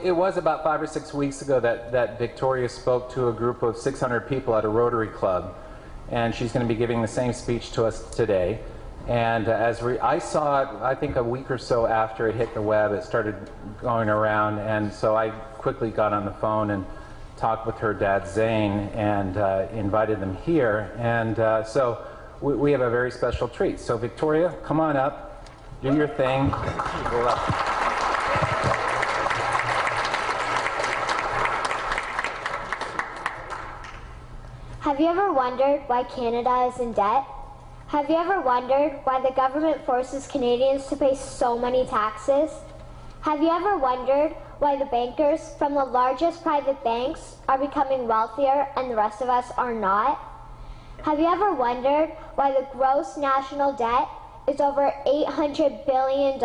It was about 5 or 6 weeks ago that Victoria spoke to a group of 600 people at a Rotary Club, and she's going to be giving the same speech to us today. And I saw it, I think a week or so after it hit the web, it started going around, and so I quickly got on the phone and talked with her dad Zane and invited them here. And so we have a very special treat. So Victoria, come on up, do your thing. Have you ever wondered why Canada is in debt? Have you ever wondered why the government forces Canadians to pay so many taxes? Have you ever wondered why the bankers from the largest private banks are becoming wealthier and the rest of us are not? Have you ever wondered why the gross national debt is over $800 billion?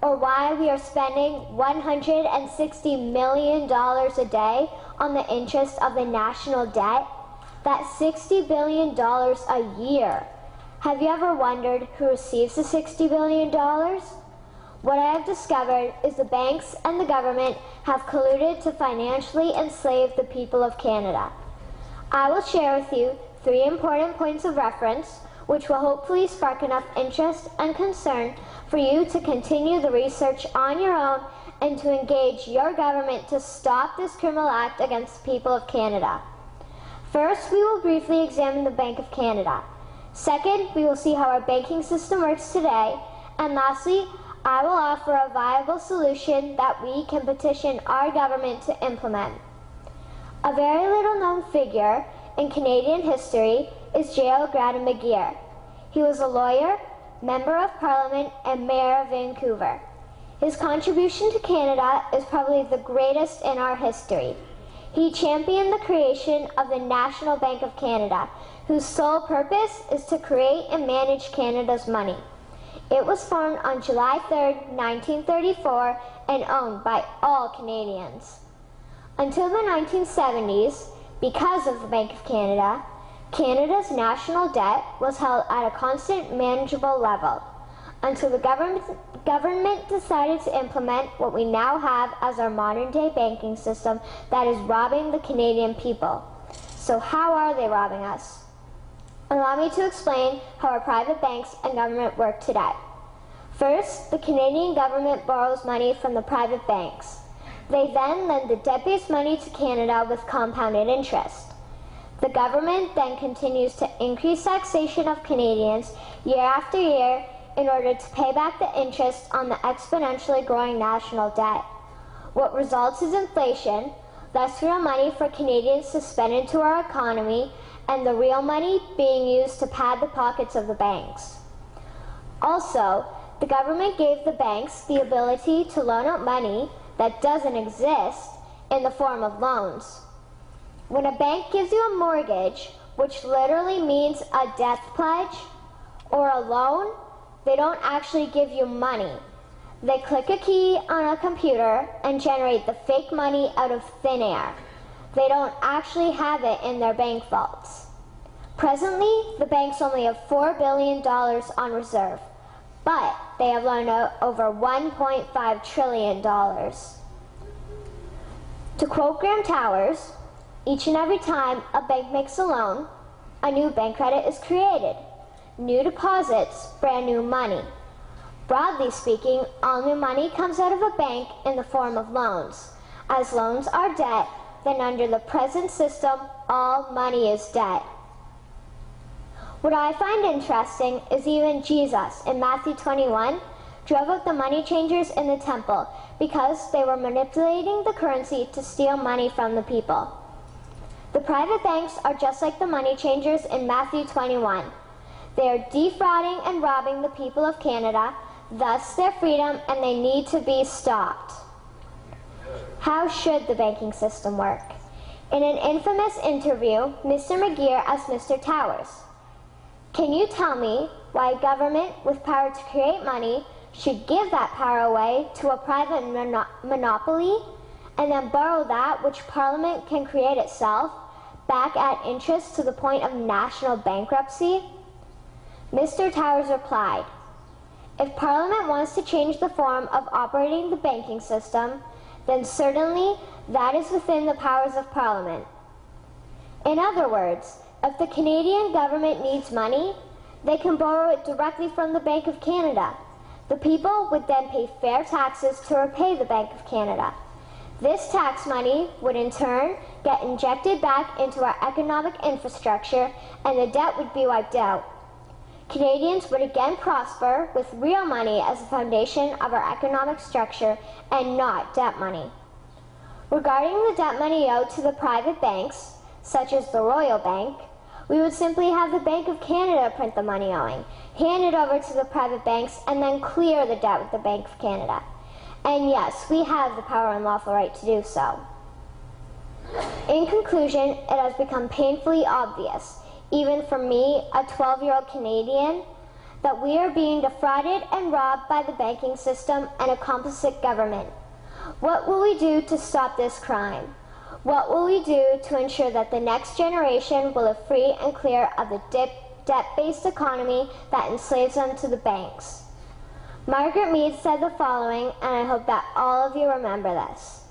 Or why we are spending $160 million a day on the interest of the national debt? That's $60 billion a year. Have you ever wondered who receives the $60 billion? What I have discovered is the banks and the government have colluded to financially enslave the people of Canada. I will share with you 3 important points of reference which will hopefully spark enough interest and concern for you to continue the research on your own and to engage your government to stop this criminal act against the people of Canada. First, we will briefly examine the Bank of Canada. Second, we will see how our banking system works today. And lastly, I will offer a viable solution that we can petition our government to implement. A very little known figure in Canadian history is J.L. McGeer. He was a lawyer, member of Parliament, and Mayor of Vancouver. His contribution to Canada is probably the greatest in our history. He championed the creation of the National Bank of Canada, whose sole purpose is to create and manage Canada's money. It was formed on July 3, 1934, and owned by all Canadians. Until the 1970s, because of the Bank of Canada, Canada's national debt was held at a constant, manageable level, until the government decided to implement what we now have as our modern-day banking system that is robbing the Canadian people. So how are they robbing us? Allow me to explain how our private banks and government work today. First, the Canadian government borrows money from the private banks. They then lend the debt-based money to Canada with compounded interest. The government then continues to increase taxation of Canadians year after year in order to pay back the interest on the exponentially growing national debt. What results is inflation, less real money for Canadians to spend into our economy, and the real money being used to pad the pockets of the banks. Also, the government gave the banks the ability to loan out money that doesn't exist in the form of loans. When a bank gives you a mortgage, which literally means a death pledge, or a loan, they don't actually give you money. They click a key on a computer and generate the fake money out of thin air. They don't actually have it in their bank vaults. Presently, the banks only have $4 billion on reserve, but they have loaned out over $1.5 trillion. To quote Graham Towers, each and every time a bank makes a loan, a new bank credit is created. New deposits, brand new money. Broadly speaking, all new money comes out of a bank in the form of loans. As loans are debt, then under the present system, all money is debt. What I find interesting is even Jesus, in Matthew 21, drove out the money changers in the temple because they were manipulating the currency to steal money from the people. The private banks are just like the money changers in Matthew 21. They are defrauding and robbing the people of Canada, thus their freedom, and they need to be stopped. How should the banking system work? In an infamous interview, Mr. McGeer asked Mr. Towers, "Can you tell me why a government with power to create money should give that power away to a private monopoly and then borrow that which Parliament can create itself back at interest to the point of national bankruptcy?" Mr. Towers replied, "If Parliament wants to change the form of operating the banking system, then certainly that is within the powers of Parliament. In other words, if the Canadian government needs money, they can borrow it directly from the Bank of Canada. The people would then pay fair taxes to repay the Bank of Canada. This tax money would in turn get injected back into our economic infrastructure and the debt would be wiped out. Canadians would again prosper with real money as the foundation of our economic structure and not debt money. Regarding the debt money owed to the private banks, such as the Royal Bank, we would simply have the Bank of Canada print the money owing, hand it over to the private banks, and then clear the debt with the Bank of Canada. And yes, we have the power and lawful right to do so. In conclusion, it has become painfully obvious, even for me, a 12-year-old Canadian, that we are being defrauded and robbed by the banking system and a complicit government. What will we do to stop this crime? What will we do to ensure that the next generation will live free and clear of the debt-based economy that enslaves them to the banks? Margaret Mead said the following, and I hope that all of you remember this.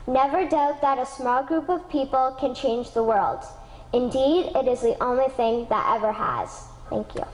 Never doubt that a small group of people can change the world. Indeed, it is the only thing that ever has. Thank you.